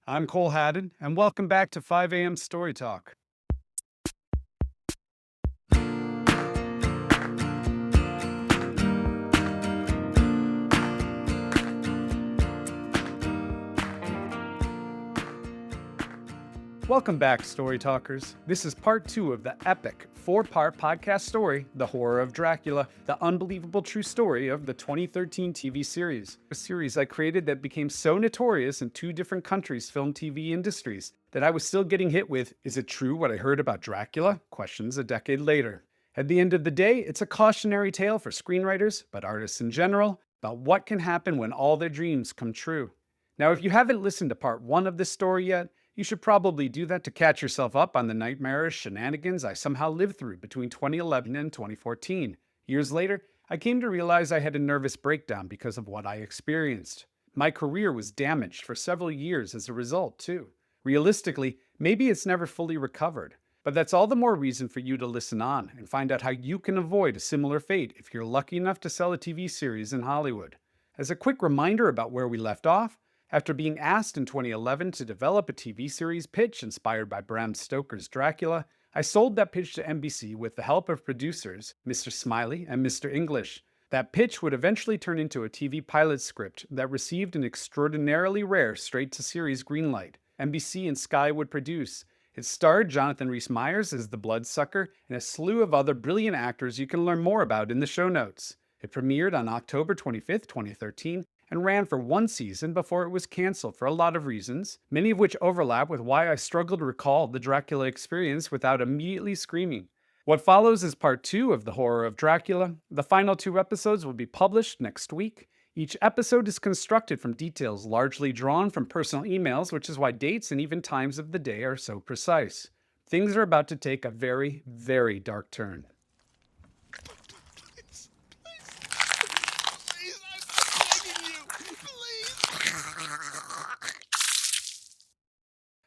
I'm Cole Haddon, and welcome back to 5 a.m. Story Talk. Welcome back, Story Talkers. This is part 2 of the epic 4-part podcast story, The Horror of Dracula, the unbelievable true story of the 2013 TV series. A series I created that became so notorious in 2 different countries' film TV industries that I was still getting hit with, "Is it true what I heard about Dracula?" questions a decade later. At the end of the day, it's a cautionary tale for screenwriters, but artists in general, about what can happen when all their dreams come true. Now, if you haven't listened to part 1 of this story yet, you should probably do that to catch yourself up on the nightmarish shenanigans I somehow lived through between 2011 and 2014. Years later, I came to realize I had a nervous breakdown because of what I experienced. My career was damaged for several years as a result, too. Realistically, maybe it's never fully recovered, but that's all the more reason for you to listen on and find out how you can avoid a similar fate if you're lucky enough to sell a TV series in Hollywood. As a quick reminder about where we left off, after being asked in 2011 to develop a TV series pitch inspired by Bram Stoker's Dracula, I sold that pitch to NBC with the help of producers Mr. Smiley and Mr. English. That pitch would eventually turn into a TV pilot script that received an extraordinarily rare straight-to-series greenlight. NBC and Sky would produce. It starred Jonathan Rhys Meyers as the Bloodsucker and a slew of other brilliant actors you can learn more about in the show notes. It premiered on October 25th, 2013, and ran for 1 season before it was canceled for a lot of reasons, many of which overlap with why I struggle to recall the Dracula experience without immediately screaming. What follows is part 2 of The Horror of Dracula. The final 2 episodes will be published next week. Each episode is constructed from details largely drawn from personal emails, which is why dates and even times of the day are so precise. Things are about to take a very, very dark turn.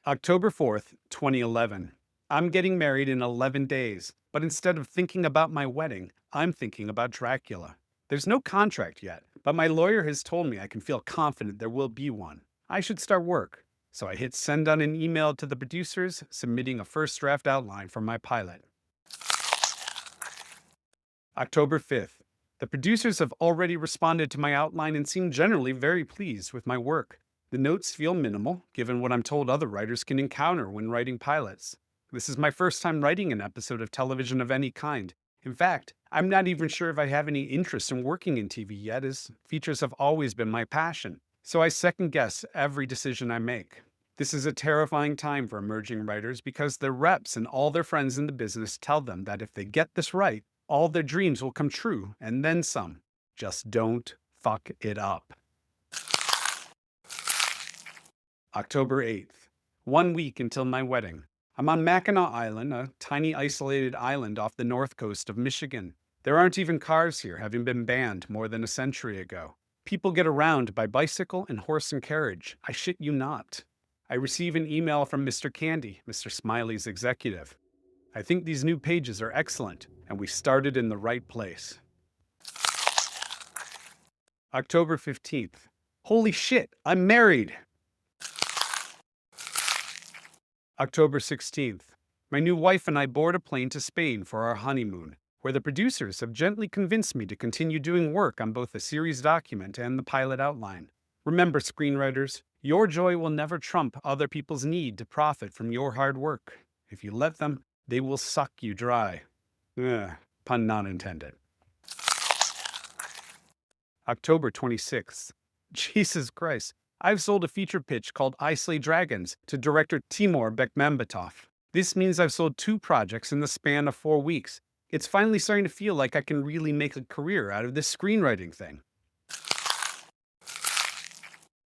October 4th, 2011. I'm getting married in 11 days, but instead of thinking about my wedding, I'm thinking about Dracula. There's no contract yet, but my lawyer has told me I can feel confident there will be one. I should start work. So I hit send on an email to the producers, submitting a first draft outline for my pilot. October 5th. The producers have already responded to my outline and seem generally very pleased with my work. The notes feel minimal, given what I'm told other writers can encounter when writing pilots. This is my first time writing an episode of television of any kind. In fact, I'm not even sure if I have any interest in working in TV yet, as features have always been my passion. So I second-guess every decision I make. This is a terrifying time for emerging writers because their reps and all their friends in the business tell them that if they get this right, all their dreams will come true, and then some. Just don't fuck it up. October 8th. 1 week until my wedding. I'm on Mackinac Island, a tiny isolated island off the north coast of Michigan. There aren't even cars here, having been banned more than a century ago. People get around by bicycle and horse and carriage. I shit you not. I receive an email from Mr. Candy, Mr. Smiley's executive. I think these new pages are excellent, and we started in the right place. October 15th. Holy shit, I'm married! October 16th. My new wife and I board a plane to Spain for our honeymoon, where the producers have gently convinced me to continue doing work on both the series document and the pilot outline. Remember, screenwriters, your joy will never trump other people's need to profit from your hard work. If you let them, they will suck you dry. Pun not intended. October 26th. Jesus Christ. I've sold a feature pitch called I Slay Dragons to director Timur Bekmambetov. This means I've sold 2 projects in the span of 4 weeks. It's finally starting to feel like I can really make a career out of this screenwriting thing.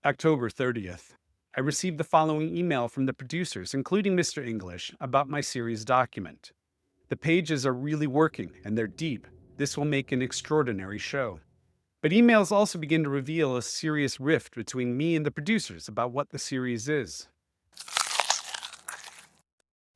October 30th. I received the following email from the producers, including Mr. English, about my series document. The pages are really working, and they're deep. This will make an extraordinary show. But emails also begin to reveal a serious rift between me and the producers about what the series is.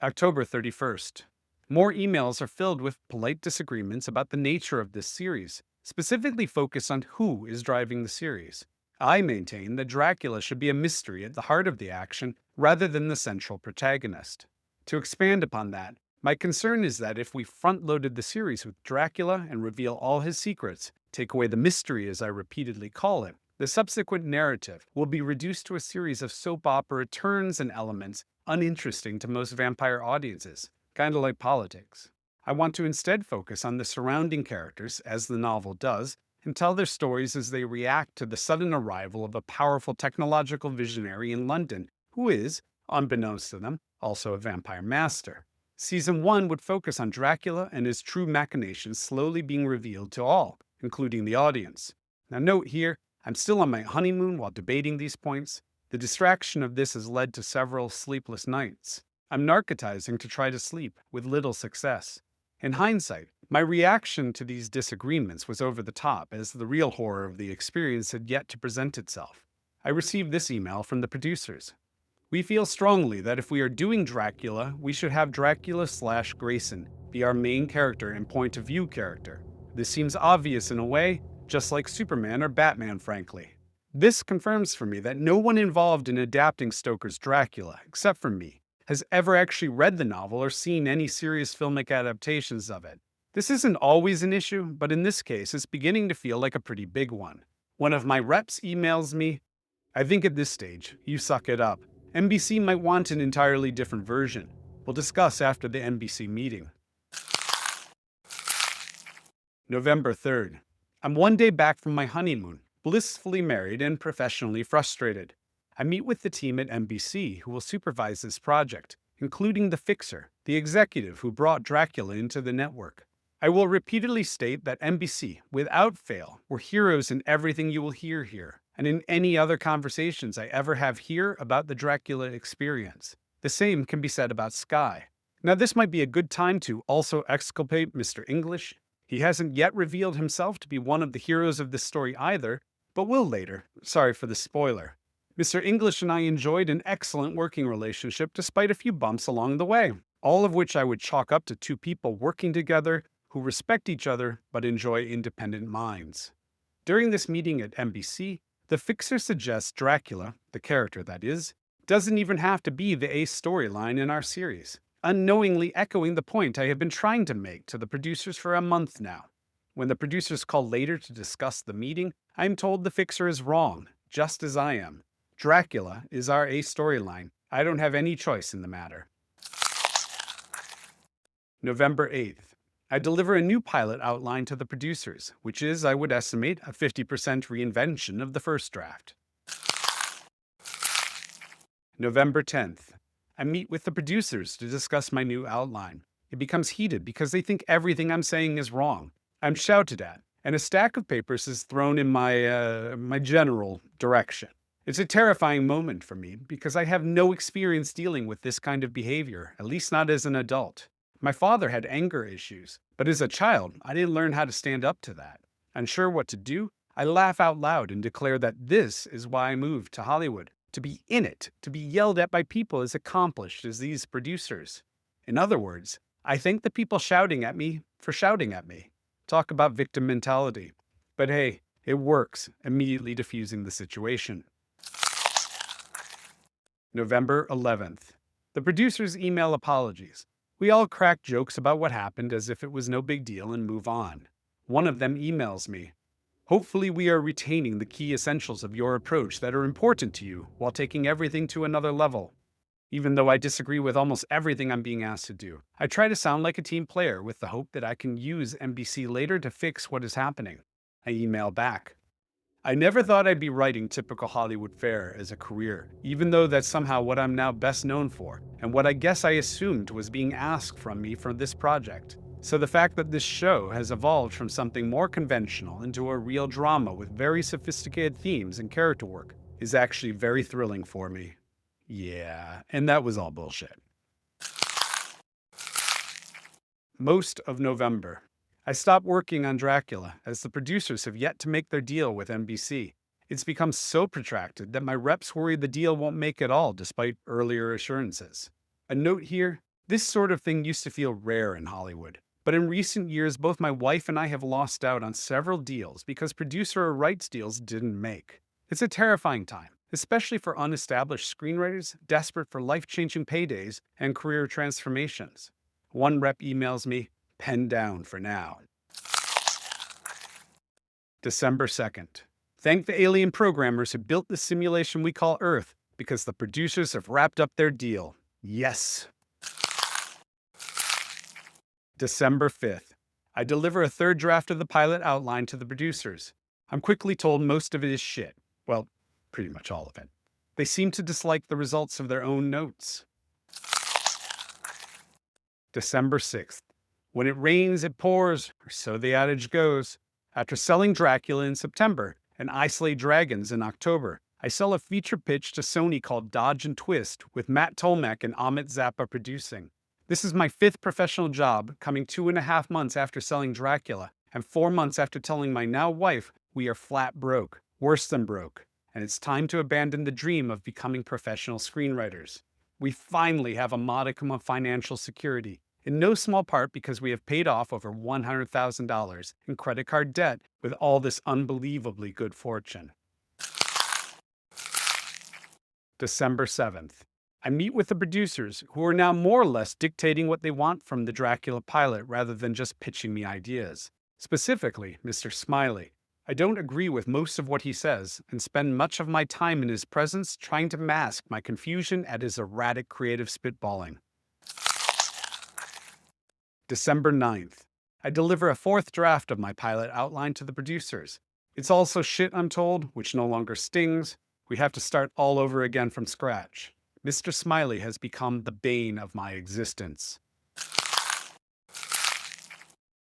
October 31st. More emails are filled with polite disagreements about the nature of this series, specifically focused on who is driving the series. I maintain that Dracula should be a mystery at the heart of the action rather than the central protagonist. To expand upon that, my concern is that if we front-loaded the series with Dracula and reveal all his secrets, take away the mystery as I repeatedly call it, the subsequent narrative will be reduced to a series of soap opera turns and elements uninteresting to most vampire audiences, kind of like politics. I want to instead focus on the surrounding characters, as the novel does, and tell their stories as they react to the sudden arrival of a powerful technological visionary in London, who is, unbeknownst to them, also a vampire master. Season 1 would focus on Dracula and his true machinations slowly being revealed to all, including the audience. Now note here, I'm still on my honeymoon while debating these points. The distraction of this has led to several sleepless nights. I'm narcotizing to try to sleep, with little success. In hindsight, my reaction to these disagreements was over the top, as the real horror of the experience had yet to present itself. I received this email from the producers. We feel strongly that if we are doing Dracula, we should have Dracula/Grayson be our main character and point of view character. This seems obvious in a way, just like Superman or Batman, frankly. This confirms for me that no one involved in adapting Stoker's Dracula, except for me, has ever actually read the novel or seen any serious filmic adaptations of it. This isn't always an issue, but in this case, it's beginning to feel like a pretty big one. One of my reps emails me, I think at this stage, you suck it up. NBC might want an entirely different version. We'll discuss after the NBC meeting. November 3rd. I'm one day back from my honeymoon, blissfully married and professionally frustrated. I meet with the team at NBC who will supervise this project, including the fixer, the executive who brought Dracula into the network. I will repeatedly state that NBC, without fail, were heroes in everything you will hear here, and in any other conversations I ever have here about the Dracula experience. The same can be said about Sky. Now this might be a good time to also exculpate Mr. English. He hasn't yet revealed himself to be one of the heroes of this story either, but will later. Sorry for the spoiler. Mr. English and I enjoyed an excellent working relationship despite a few bumps along the way, all of which I would chalk up to two people working together who respect each other but enjoy independent minds. During this meeting at NBC, the fixer suggests Dracula, the character that is, doesn't even have to be the ace storyline in our series, unknowingly echoing the point I have been trying to make to the producers for a month now. When the producers call later to discuss the meeting, I'm told the fixer is wrong, just as I am. Dracula is our ace storyline. I don't have any choice in the matter. November 8th. I deliver a new pilot outline to the producers, which is, I would estimate, a 50% reinvention of the first draft. November 10th. I meet with the producers to discuss my new outline. It becomes heated because they think everything I'm saying is wrong. I'm shouted at, and a stack of papers is thrown in my general direction. It's a terrifying moment for me because I have no experience dealing with this kind of behavior, at least not as an adult. My father had anger issues, but as a child, I didn't learn how to stand up to that. Unsure what to do, I laugh out loud and declare that this is why I moved to Hollywood, to be in it, to be yelled at by people as accomplished as these producers. In other words, I thank the people shouting at me for shouting at me. Talk about victim mentality. But hey, it works, immediately diffusing the situation. November 11th. The producers email apologies. We all crack jokes about what happened as if it was no big deal and move on. One of them emails me. Hopefully we are retaining the key essentials of your approach that are important to you while taking everything to another level. Even though I disagree with almost everything I'm being asked to do, I try to sound like a team player with the hope that I can use NBC later to fix what is happening. I email back. I never thought I'd be writing typical Hollywood fare as a career, even though that's somehow what I'm now best known for, and what I guess I assumed was being asked from me for this project. So the fact that this show has evolved from something more conventional into a real drama with very sophisticated themes and character work is actually very thrilling for me. Yeah, and that was all bullshit. Most of November. I stopped working on Dracula, as the producers have yet to make their deal with NBC. It's become so protracted that my reps worry the deal won't make at all, despite earlier assurances. A note here, this sort of thing used to feel rare in Hollywood. But in recent years, both my wife and I have lost out on several deals because producer or rights deals didn't make. It's a terrifying time, especially for unestablished screenwriters desperate for life-changing paydays and career transformations. One rep emails me, "Pen down for now." December 2nd. Thank the alien programmers who built the simulation we call Earth, because the producers have wrapped up their deal. Yes. December 5th. I deliver a third draft of the pilot outline to the producers. I'm quickly told most of it is shit. Well, pretty much all of it. They seem to dislike the results of their own notes. December 6th. When it rains, it pours, or so the adage goes. After selling Dracula in September and I Slay Dragons in October, I sell a feature pitch to Sony called Dodge and Twist with Matt Tolmec and Amit Zappa producing. This is my 5th professional job, coming 2.5 months after selling Dracula and 4 months after telling my now wife we are flat broke, worse than broke, and it's time to abandon the dream of becoming professional screenwriters. We finally have a modicum of financial security, in no small part because we have paid off over $100,000 in credit card debt with all this unbelievably good fortune. December 7th. I meet with the producers, who are now more or less dictating what they want from the Dracula pilot rather than just pitching me ideas. Specifically, Mr. Smiley. I don't agree with most of what he says and spend much of my time in his presence trying to mask my confusion at his erratic creative spitballing. December 9th. I deliver a 4th draft of my pilot outline to the producers. It's also shit, I'm told, which no longer stings. We have to start all over again from scratch. Mr. Smiley has become the bane of my existence.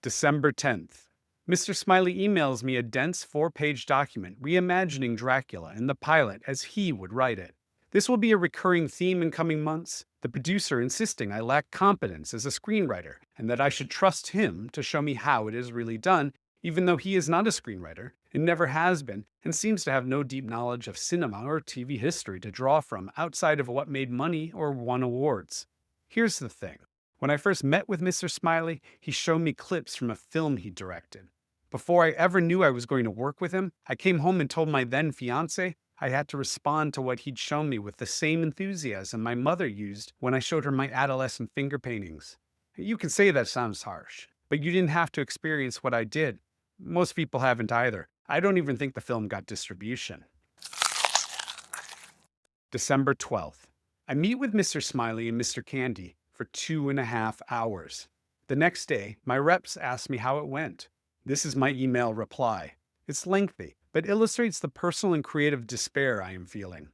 December 10th. Mr. Smiley emails me a dense 4-page document reimagining Dracula and the pilot as he would write it. This will be a recurring theme in coming months, the producer insisting I lack competence as a screenwriter and that I should trust him to show me how it is really done, even though he is not a screenwriter and never has been and seems to have no deep knowledge of cinema or TV history to draw from outside of what made money or won awards. Here's the thing. When I first met with Mr. Smiley, he showed me clips from a film he directed. Before I ever knew I was going to work with him, I came home and told my then fiancé I had to respond to what he'd shown me with the same enthusiasm my mother used when I showed her my adolescent finger paintings. You can say that sounds harsh, but you didn't have to experience what I did. Most people haven't either. I don't even think the film got distribution. December 12th. I meet with Mr. Smiley and Mr. Candy for 2.5 hours. The next day, my reps asked me how it went. This is my email reply. It's lengthy, but illustrates the personal and creative despair I am feeling.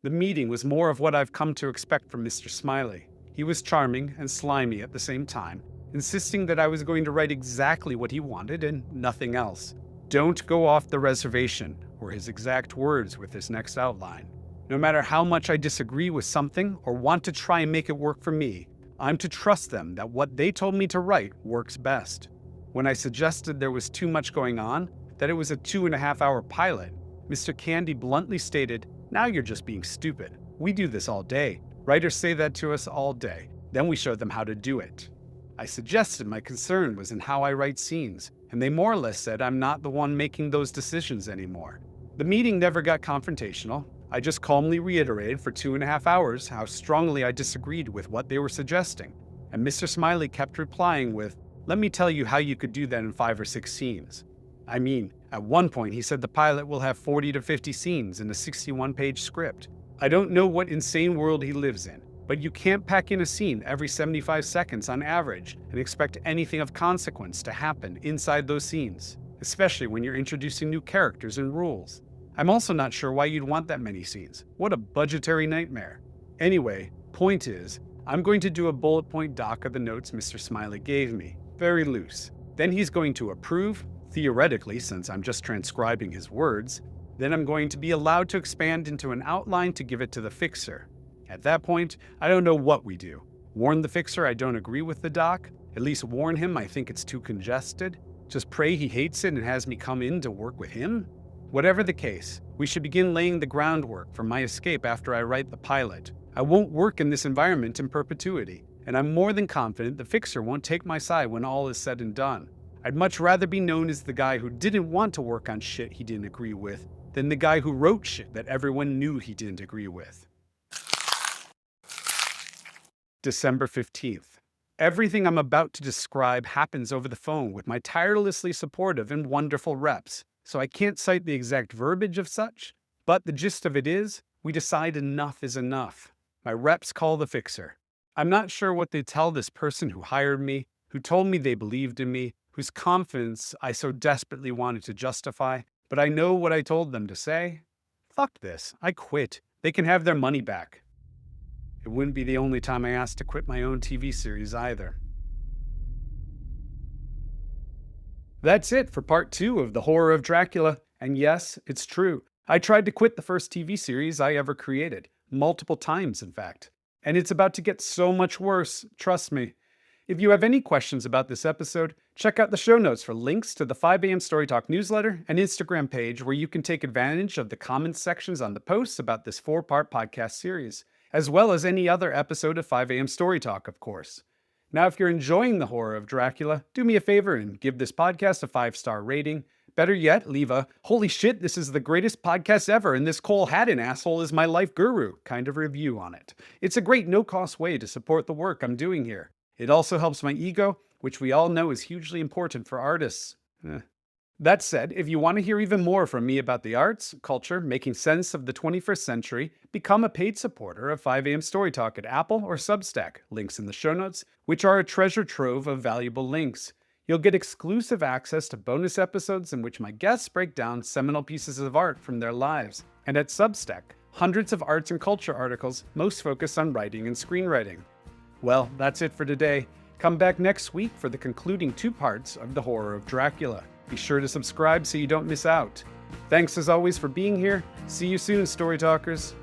The meeting was more of what I've come to expect from Mr. Smiley. He was charming and slimy at the same time, insisting that I was going to write exactly what he wanted and nothing else. Don't go off the reservation, were his exact words with his next outline. No matter how much I disagree with something or want to try and make it work for me, I'm to trust them that what they told me to write works best. When I suggested there was too much going on, that it was a 2.5-hour pilot, Mr. Candy bluntly stated, "Now you're just being stupid. We do this all day. Writers say that to us all day. Then we show them how to do it." I suggested my concern was in how I write scenes, and they more or less said I'm not the one making those decisions anymore. The meeting never got confrontational. I just calmly reiterated for 2.5 hours how strongly I disagreed with what they were suggesting, and Mr. Smiley kept replying with, "Let me tell you how you could do that in 5 or 6 scenes. I mean, at one point he said the pilot will have 40 to 50 scenes in a 61-page script. I don't know what insane world he lives in, but you can't pack in a scene every 75 seconds on average and expect anything of consequence to happen inside those scenes, especially when you're introducing new characters and rules. I'm also not sure why you'd want that many scenes. What a budgetary nightmare. Anyway, point is, I'm going to do a bullet point doc of the notes Mr. Smiley gave me, very loose. Then he's going to approve, theoretically, since I'm just transcribing his words. Then I'm going to be allowed to expand into an outline to give it to the fixer. At that point, I don't know what we do. Warn the fixer I don't agree with the doc? At least warn him I think it's too congested? Just pray he hates it and has me come in to work with him? Whatever the case, we should begin laying the groundwork for my escape after I write the pilot. I won't work in this environment in perpetuity, and I'm more than confident the fixer won't take my side when all is said and done. I'd much rather be known as the guy who didn't want to work on shit he didn't agree with than the guy who wrote shit that everyone knew he didn't agree with. December 15th. Everything I'm about to describe happens over the phone with my tirelessly supportive and wonderful reps, so I can't cite the exact verbiage of such, but the gist of it is, we decide enough is enough. My reps call the fixer. I'm not sure what they tell this person who hired me, who told me they believed in me, whose confidence I so desperately wanted to justify, but I know what I told them to say. Fuck this, I quit. They can have their money back. It wouldn't be the only time I asked to quit my own TV series either. That's it for part 2 of The Horror of Dracula. And yes, it's true. I tried to quit the first TV series I ever created. Multiple times, in fact. And it's about to get so much worse, trust me. If you have any questions about this episode, check out the show notes for links to the 5 a.m. StoryTalk newsletter and Instagram page where you can take advantage of the comments sections on the posts about this 4-part podcast series, as well as any other episode of 5 a.m. StoryTalk, of course. Now, if you're enjoying The Horror of Dracula, do me a favor and give this podcast a 5-star rating. Better yet, leave a "holy shit, this is the greatest podcast ever and this Cole Haddon asshole is my life guru" kind of review on it. It's a great no-cost way to support the work I'm doing here. It also helps my ego, which we all know is hugely important for artists. That said, if you want to hear even more from me about the arts, culture, making sense of the 21st century, become a paid supporter of 5 a.m. StoryTalk at Apple or Substack, links in the show notes, which are a treasure trove of valuable links. You'll get exclusive access to bonus episodes in which my guests break down seminal pieces of art from their lives. And at Substack, hundreds of arts and culture articles, most focused on writing and screenwriting. Well, that's it for today. Come back next week for the concluding 2 parts of The Horror of Dracula. Be sure to subscribe so you don't miss out. Thanks as always for being here. See you soon, Story Talkers.